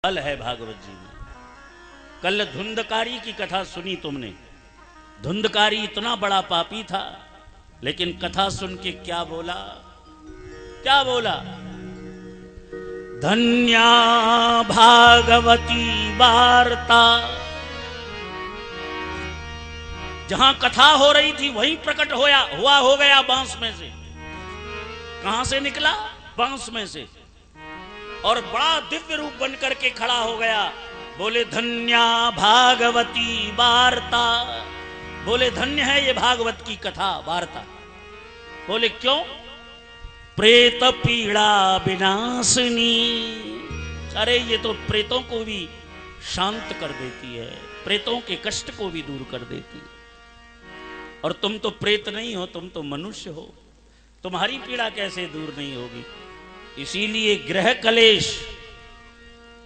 फल है भागवत जी में। कल धुंधकारी की कथा सुनी तुमने। धुंधकारी इतना बड़ा पापी था, लेकिन कथा सुन के क्या बोला, क्या बोला? धन्या भागवती वार्ता। जहां कथा हो रही थी वहीं प्रकट हो गया बांस में से। कहां से निकला? बांस में से। और बड़ा दिव्य रूप बन करके खड़ा हो गया। बोले धन्या भागवती वार्ता। बोले धन्य है ये भागवत की कथा वार्ता। बोले क्यों? प्रेत पीड़ा विनाशिनी। अरे ये तो प्रेतों को भी शांत कर देती है, प्रेतों के कष्ट को भी दूर कर देती है। और तुम तो प्रेत नहीं हो, तुम तो मनुष्य हो, तुम्हारी पीड़ा कैसे दूर नहीं होगी? इसीलिए ग्रह कलेश,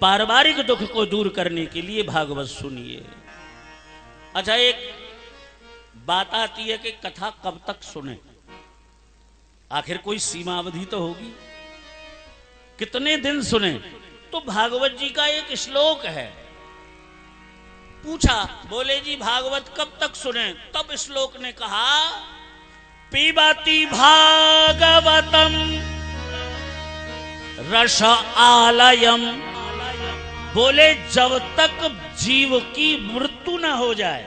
पारिवारिक दुख को दूर करने के लिए भागवत सुनिए। अच्छा, एक बात आती है कि कथा कब तक सुने? आखिर कोई सीमा अवधि तो होगी, कितने दिन सुने? तो भागवत जी का एक श्लोक है। पूछा, बोले जी भागवत कब तक सुने? तब श्लोक ने कहा, पीबाती भागवतम रस आलयम। बोले जब तक जीव की मृत्यु न हो जाए,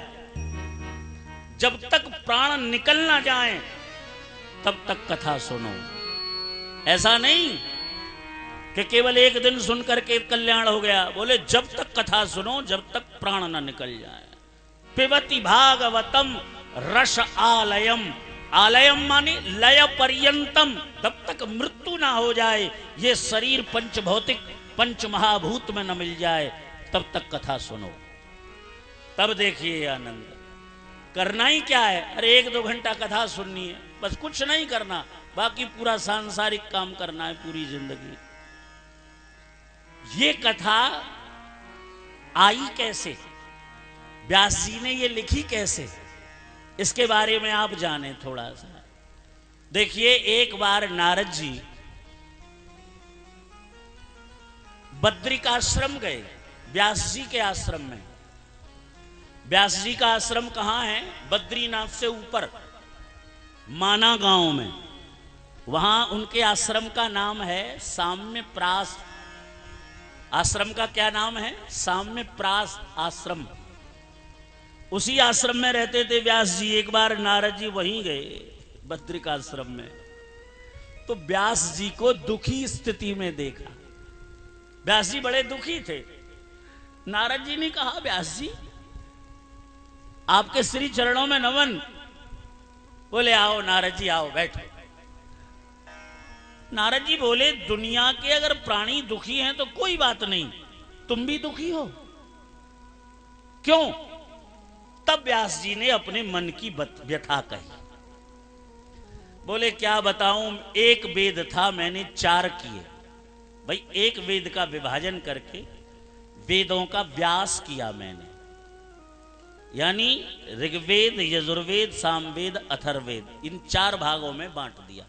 जब तक प्राण निकल ना जाए, तब तक कथा सुनो। ऐसा नहीं कि केवल एक दिन सुन करके कल्याण हो गया। बोले जब तक कथा सुनो, जब तक प्राण न निकल जाए। पिबति भागवतम रस आलयम। आलयम माने लय पर्यंतम, तब तक मृत्यु ना हो जाए, ये शरीर पंच भौतिक पंच महाभूत में न मिल जाए, तब तक कथा सुनो। तब देखिए आनंद। करना ही क्या है? अरे 1-2 घंटा कथा सुननी है, बस कुछ नहीं करना, बाकी पूरा सांसारिक काम करना है पूरी जिंदगी। ये कथा आई कैसे, व्यास जी ने ये लिखी कैसे, इसके बारे में आप जाने थोड़ा सा। देखिए, एक बार नारद जी बद्रिकाश्रम गए, व्यास जी के आश्रम में। व्यास जी का आश्रम कहां है? बद्रीनाथ से ऊपर माना गांव में। वहां उनके आश्रम का नाम है साम्यप्रास। आश्रम का क्या नाम है? साम्यप्रास आश्रम। उसी आश्रम में रहते थे व्यास जी। एक बार नारद जी वहीं गए बद्रिकाश्रम में, तो व्यास जी को दुखी स्थिति में देखा। व्यास जी बड़े दुखी थे। नारद जी ने कहा, व्यास जी आपके श्री चरणों में नमन। बोले आओ नारद जी, आओ बैठो। नारद जी बोले, दुनिया के अगर प्राणी दुखी हैं तो कोई बात नहीं, तुम भी दुखी हो क्यों? तब व्यास जी ने अपने मन की व्यथा कही। बोले क्या बताऊं, एक वेद था, मैंने 4 किए। भाई, एक वेद का विभाजन करके वेदों का व्यास किया मैंने, यानी ऋग्वेद, यजुर्वेद, सामवेद, अथर्ववेद, इन 4 भागों में बांट दिया।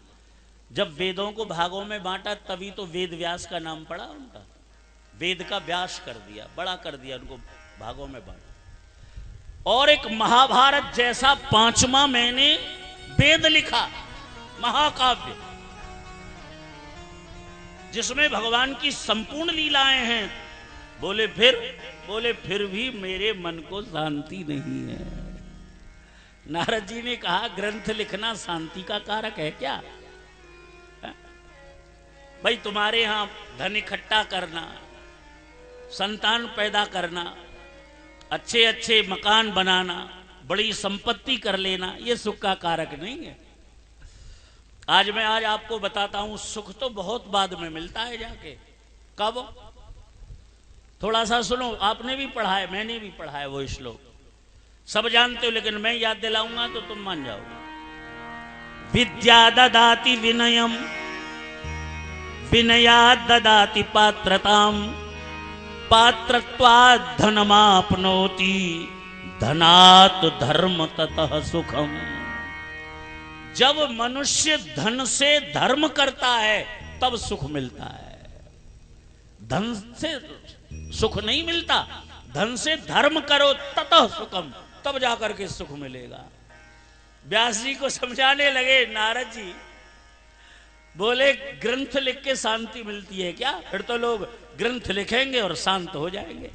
जब वेदों को भागों में बांटा तभी तो वेद व्यास का नाम पड़ा उनका। वेद का व्यास कर दिया, बड़ा कर दिया, उनको भागों में बांटा। और एक महाभारत जैसा 5वां मैंने वेद लिखा, महाकाव्य, जिसमें भगवान की संपूर्ण लीलाएं हैं। बोले फिर भी मेरे मन को शांति नहीं है। नारद जी ने कहा, ग्रंथ लिखना शांति का कारक है क्या? भाई, तुम्हारे यहां धन इकट्ठा करना, संतान पैदा करना, अच्छे अच्छे मकान बनाना, बड़ी संपत्ति कर लेना, ये सुख का कारक नहीं है। आज आपको बताता हूं, सुख तो बहुत बाद में मिलता है जाके। कब? थोड़ा सा सुनो, आपने भी पढ़ा है, मैंने भी पढ़ा है वो श्लोक, सब जानते हो, लेकिन मैं याद दिलाऊंगा तो तुम मान जाओगे। विद्या ददाति विनयम, विनया ददाति पात्रताम, पात्रत्वात् धनमाप्नोति, धनात् धर्म ततः सुखम। जब मनुष्य धन से धर्म करता है तब सुख मिलता है। धन से सुख नहीं मिलता। धन से धर्म करो ततः सुखम, तब जाकर के सुख मिलेगा। व्यास जी को समझाने लगे नारद जी, बोले ग्रंथ लिख के शांति मिलती है क्या? फिर तो लोग ग्रंथ लिखेंगे और शांत हो जाएंगे।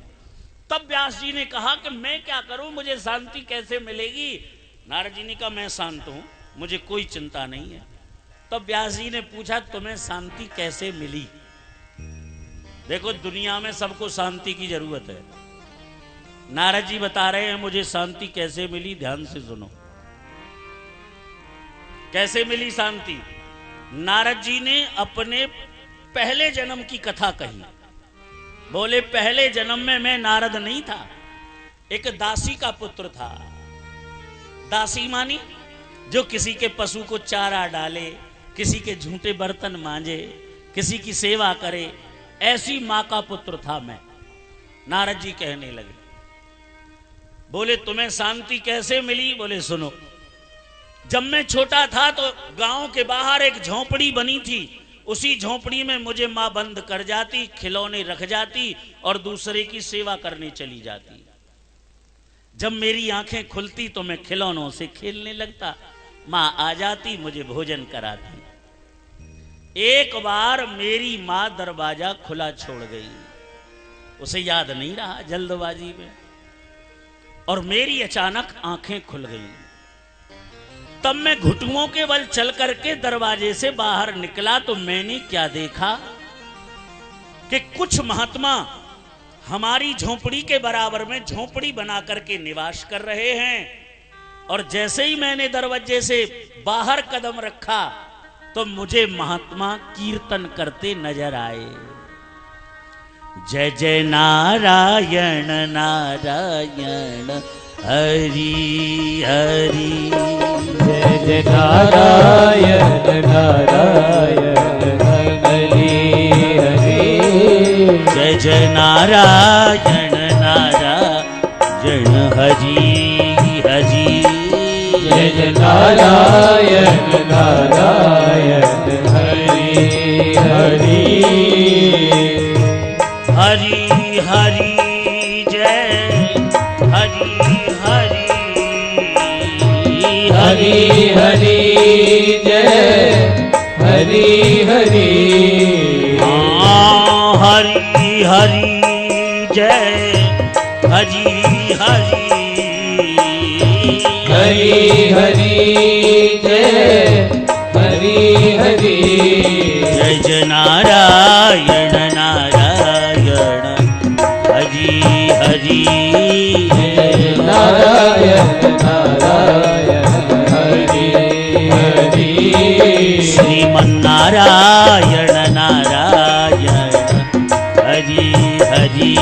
तब व्यास जी ने कहा कि मैं क्या करूं, मुझे शांति कैसे मिलेगी? नारद जी ने कहा मैं शांत हूं, मुझे कोई चिंता नहीं है। तब व्यास जी ने पूछा तुम्हें शांति कैसे मिली? देखो दुनिया में सबको शांति की जरूरत है। नारद जी बता रहे हैं मुझे शांति कैसे मिली, ध्यान से सुनो। कैसे मिली शांति? नारद जी ने अपने पहले जन्म की कथा कही। बोले पहले जन्म में मैं नारद नहीं था, एक दासी का पुत्र था। दासी मानी जो किसी के पशु को चारा डाले, किसी के झूठे बर्तन मांजे, किसी की सेवा करे, ऐसी मां का पुत्र था मैं। नारद जी कहने लगे, बोले तुम्हें शांति कैसे मिली? बोले सुनो, जब मैं छोटा था तो गांव के बाहर एक झोंपड़ी बनी थी, उसी झोंपड़ी में मुझे मां बंद कर जाती, खिलौने रख जाती और दूसरे की सेवा करने चली जाती। जब मेरी आंखें खुलती तो मैं खिलौनों से खेलने लगता, मां आ जाती, मुझे भोजन कराती। एक बार मेरी मां दरवाजा खुला छोड़ गई, उसे याद नहीं रहा जल्दबाजी में, और मेरी अचानक आंखें खुल गई। तब मैं घुटुओं के बल चल करके दरवाजे से बाहर निकला तो मैंने क्या देखा कि कुछ महात्मा हमारी झोंपड़ी के बराबर में झोंपड़ी बना करके निवास कर रहे हैं। और जैसे ही मैंने दरवाजे से बाहर कदम रखा तो मुझे महात्मा कीर्तन करते नजर आए। जय जय नारायण नारायण हरि हरि, जय जय नारायण नारायण हरि हरि, जय जय नारायण नारायण हरि हरि, जय जय नारायण नारायण हरि हरि, हरि हरि जय हरि हरि, हरि हरि जय हरि हरि, हरि हरि जय हरि हरि, हरि हरि जय हरि हरि, जय जय नारायण नारायण हरि हरि, नारायण नारायण हरि हरि, श्रीमन्नारायण नारायण हरि हरि,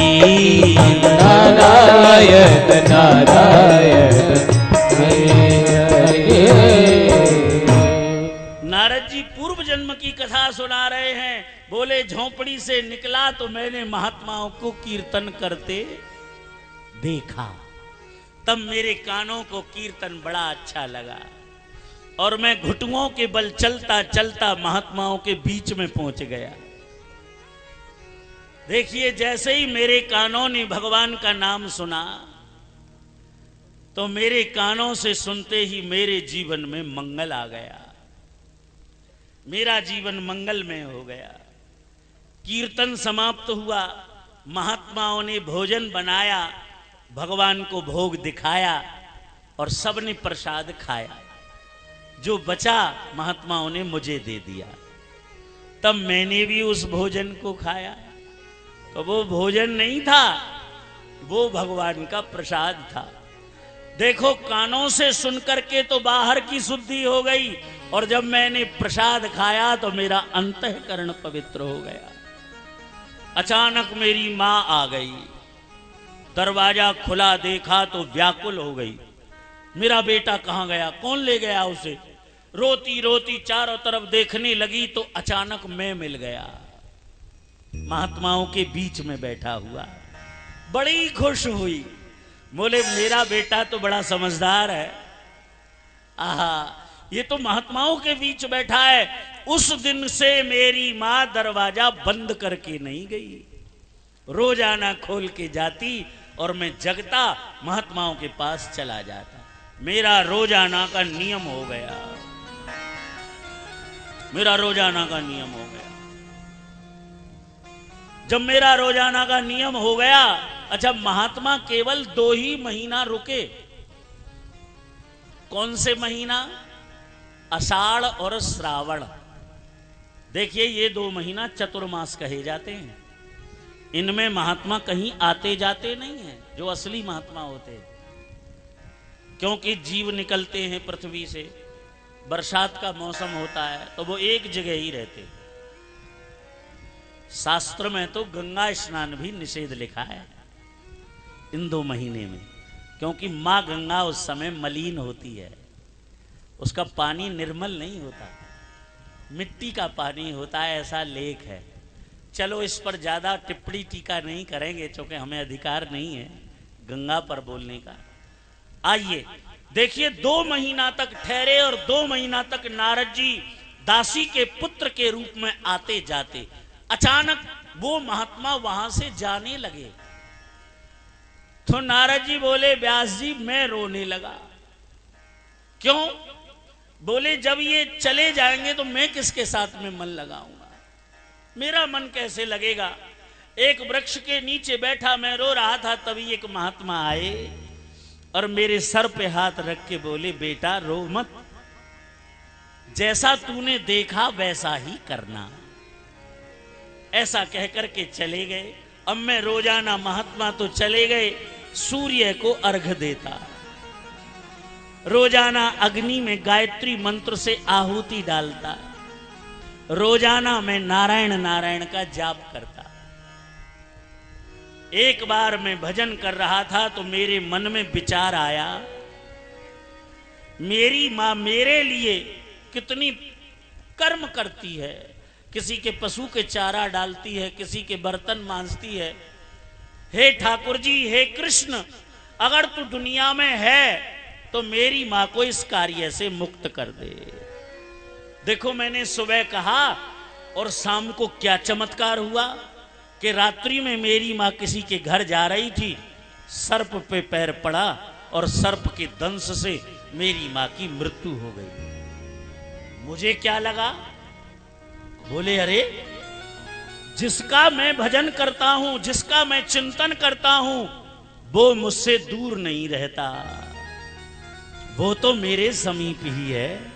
नारायण नारायण हरि हरि। नारद जी पूर्व जन्म की कथा सुना रहे हैं। बोले झोंपड़ी से निकला तो मैंने महात्माओं को कीर्तन करते देखा, तब मेरे कानों को कीर्तन बड़ा अच्छा लगा और मैं घुटुओं के बल चलता चलता महात्माओं के बीच में पहुंच गया। देखिए जैसे ही मेरे कानों ने भगवान का नाम सुना तो मेरे कानों से सुनते ही मेरे जीवन में मंगल आ गया, मेरा जीवन मंगलमय हो गया। कीर्तन समाप्त हुआ, महात्माओं ने भोजन बनाया, भगवान को भोग दिखाया और सबने प्रसाद खाया। जो बचा महात्माओं ने मुझे दे दिया, तब मैंने भी उस भोजन को खाया। तो वो भोजन नहीं था, वो भगवान का प्रसाद था। देखो कानों से सुन करके तो बाहर की शुद्धि हो गई, और जब मैंने प्रसाद खाया तो मेरा अंतःकरण पवित्र हो गया। अचानक मेरी मां आ गई, दरवाजा खुला देखा तो व्याकुल हो गई, मेरा बेटा कहां गया, कौन ले गया उसे। रोती रोती चारों तरफ देखने लगी तो अचानक मैं मिल गया, महात्माओं के बीच में बैठा हुआ। बड़ी खुश हुई, बोले मेरा बेटा तो बड़ा समझदार है, आहा ये तो महात्माओं के बीच बैठा है। उस दिन से मेरी मां दरवाजा बंद करके नहीं गई, रोजाना खोल के जाती और मैं जगता महात्माओं के पास चला जाता। मेरा रोजाना का नियम हो गया, मेरा रोजाना का नियम हो गया। जब मेरा रोजाना का नियम हो गया, अच्छा महात्मा केवल 2 ही महीना रुके। कौन से महीना? आषाढ़ और श्रावण। देखिए ये 2 महीना चतुर्मास कहे जाते हैं। इनमें महात्मा कहीं आते जाते नहीं हैं, जो असली महात्मा होते हैं। क्योंकि जीव निकलते हैं पृथ्वी से, बरसात का मौसम होता है तो वो एक जगह ही रहते। शास्त्र में तो गंगा स्नान भी निषेध लिखा है इन 2 महीने में, क्योंकि मां गंगा उस समय मलिन होती है, उसका पानी निर्मल नहीं होता, मिट्टी का पानी होता है, ऐसा लेख है। चलो इस पर ज्यादा टिप्पणी टीका नहीं करेंगे, क्योंकि हमें अधिकार नहीं है गंगा पर बोलने का। आइए देखिए, 2 महीना तक ठहरे और 2 महीना तक नारद जी दासी के पुत्र के रूप में आते जाते। अचानक वो महात्मा वहां से जाने लगे तो नारद जी बोले, व्यास जी मैं रोने लगा। क्यों? बोले जब ये चले जाएंगे तो मैं किसके साथ में मन लगाऊंगा, मेरा मन कैसे लगेगा। एक वृक्ष के नीचे बैठा मैं रो रहा था, तभी एक महात्मा आए और मेरे सर पे हाथ रख के बोले, बेटा रो मत, जैसा तूने देखा वैसा ही करना। ऐसा कहकर के चले गए। अब मैं रोजाना, महात्मा तो चले गए, सूर्य को अर्घ देता, रोजाना अग्नि में गायत्री मंत्र से आहुति डालता, रोजाना मैं नारायण नारायण का जाप करता। एक बार मैं भजन कर रहा था तो मेरे मन में विचार आया, मेरी मां मेरे लिए कितनी कर्म करती है, किसी के पशु के चारा डालती है, किसी के बर्तन मांजती है। हे ठाकुर जी, हे कृष्ण, अगर तू दुनिया में है तो मेरी मां को इस कार्य से मुक्त कर दे। देखो मैंने सुबह कहा और शाम को क्या चमत्कार हुआ कि रात्रि में मेरी मां किसी के घर जा रही थी, सर्प पे पैर पड़ा और सर्प के दंश से मेरी मां की मृत्यु हो गई। मुझे क्या लगा, बोले अरे जिसका मैं भजन करता हूं, जिसका मैं चिंतन करता हूं, वो मुझसे दूर नहीं रहता, वो तो मेरे समीप ही है।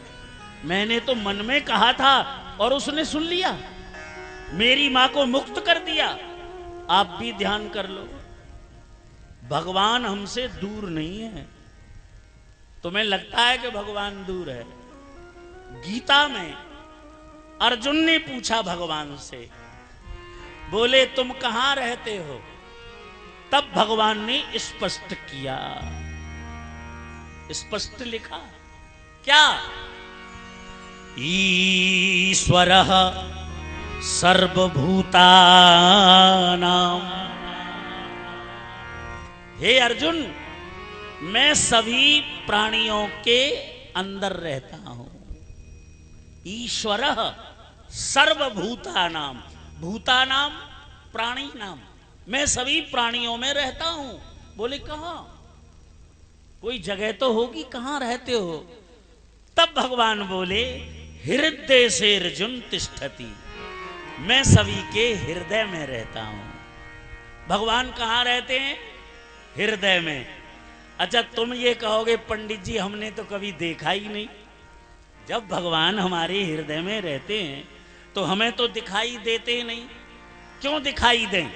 मैंने तो मन में कहा था और उसने सुन लिया, मेरी मां को मुक्त कर दिया। आप भी ध्यान कर लो, भगवान हमसे दूर नहीं है। तुम्हें लगता है कि भगवान दूर है? गीता में अर्जुन ने पूछा भगवान से, बोले तुम कहां रहते हो? तब भगवान ने स्पष्ट किया, स्पष्ट लिखा क्या? ईश्वरः सर्वभूतानां। हे अर्जुन, मैं सभी प्राणियों के अंदर रहता हूं। ईश्वरः सर्वभूतानां, भूतानां प्राणी नाम, मैं सभी प्राणियों में रहता हूं। बोले कहां? कोई जगह तो होगी, कहां रहते हो? तब भगवान बोले, हृदय से अर्जुन तिष्ठति, मैं सभी के हृदय में रहता हूं। भगवान कहां रहते हैं? हृदय में। अच्छा तुम ये कहोगे पंडित जी हमने तो कभी देखा ही नहीं। जब भगवान हमारे हृदय में रहते हैं तो हमें तो दिखाई देते नहीं। क्यों दिखाई दें?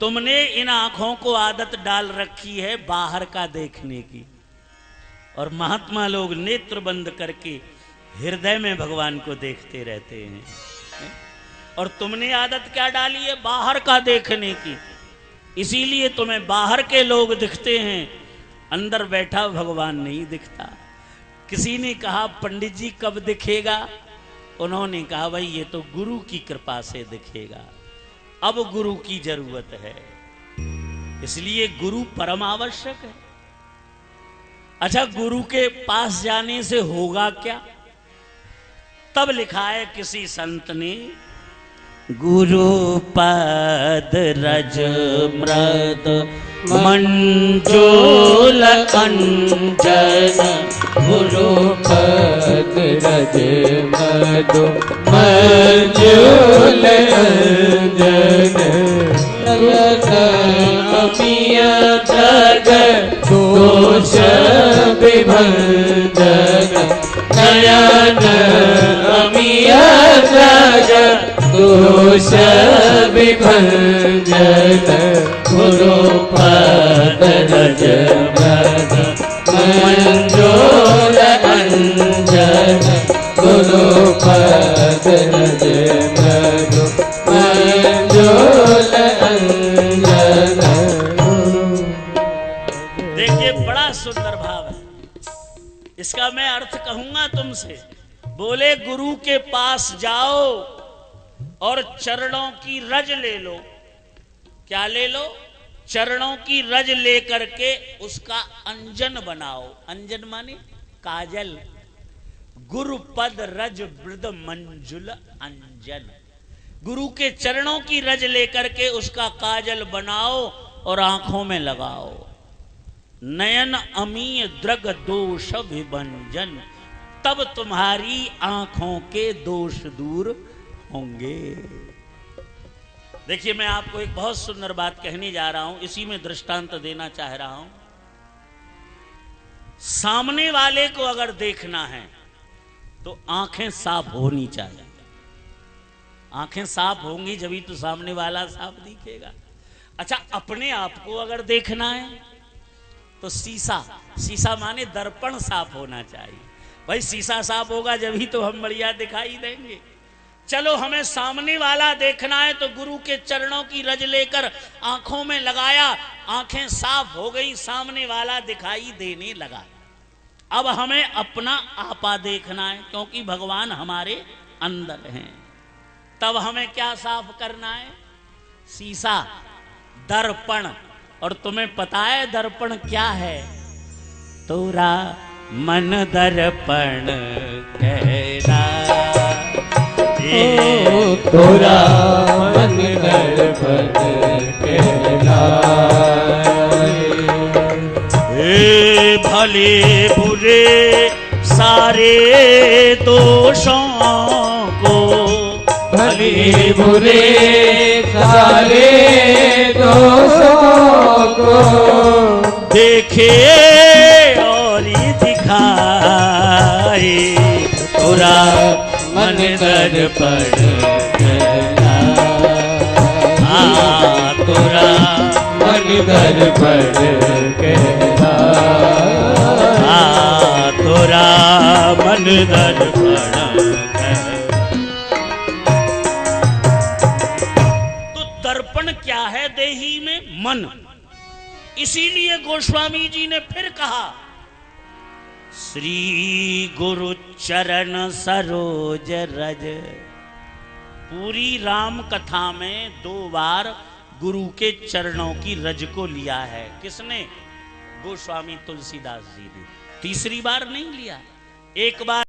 तुमने इन आंखों को आदत डाल रखी है बाहर का देखने की, और महात्मा लोग नेत्र बंद करके हृदय में भगवान को देखते रहते हैं। और तुमने आदत क्या डाली है? बाहर का देखने की। इसीलिए तुम्हें बाहर के लोग दिखते हैं, अंदर बैठा भगवान नहीं दिखता। किसी ने कहा पंडित जी कब दिखेगा? उन्होंने कहा भाई ये तो गुरु की कृपा से दिखेगा, अब गुरु की जरूरत है, इसलिए गुरु परम आवश्यक है। अच्छा गुरु के पास जाने से होगा क्या? तब लिखा है किसी संत ने, गुरु पद रज मृद मंजूल अंजन, गुरु पद रज मधु मंजूल अंजन, अमिय जग दोष विभंजन, नयन अमिय जग दोष विभंजन, गुरु पद रज मधु मंजूल अंजन, गुरु पद रज मधु मंजूल अंजन। देखिए बड़ा सुंदर भाव है इसका। मैं अर्थ कहूंगा तुमसे। बोले गुरु के पास जाओ और चरणों की रज ले लो। क्या ले लो? चरणों की रज लेकर के उसका अंजन बनाओ। अंजन माने काजल। गुरु पद रज मृद मंजुल अंजन, गुरु के चरणों की रज लेकर के उसका काजल बनाओ और आंखों में लगाओ। नयन अमीय द्रग दोष विभंजन, तब तुम्हारी आंखों के दोष दूर होंगे। देखिए मैं आपको एक बहुत सुंदर बात कहने जा रहा हूं, इसी में दृष्टांत देना चाह रहा हूं। सामने वाले को अगर देखना है तो आंखें साफ होनी चाहिए। आंखें साफ होंगी जभी तो सामने वाला साफ दिखेगा। अच्छा, अपने आप को अगर देखना है तो शीशा माने दर्पण साफ होना चाहिए। भाई शीशा साफ होगा जभी तो हम बढ़िया दिखाई देंगे। चलो हमें सामने वाला देखना है तो गुरु के चरणों की रज लेकर आंखों में लगाया, आंखें साफ हो गई, सामने वाला दिखाई देने लगा। अब हमें अपना आपा देखना है क्योंकि भगवान हमारे अंदर हैं। तब हमें क्या साफ करना है? शीशा, दर्पण। और तुम्हें पता है दर्पण क्या है? तोरा मन दर्पण कहना, तोरा मन दर्पण कहना। भले बुरे सारे दोषों को, भले बुरे सारे दोषों को देखे और दिखाए। तोरा मन दर्पण कहना, तोरा मन दर्पण कहना, तोरा मन दर्पण। तो दर्पण क्या है देही में? मन। इसीलिए गोस्वामी जी ने फिर कहा, श्री गुरु चरण सरोज रज। पूरी राम कथा में 2 बार गुरु के चरणों की रज को लिया है। किसने? गोस्वामी तुलसीदास जी ने। तीसरी बार नहीं लिया। एक बार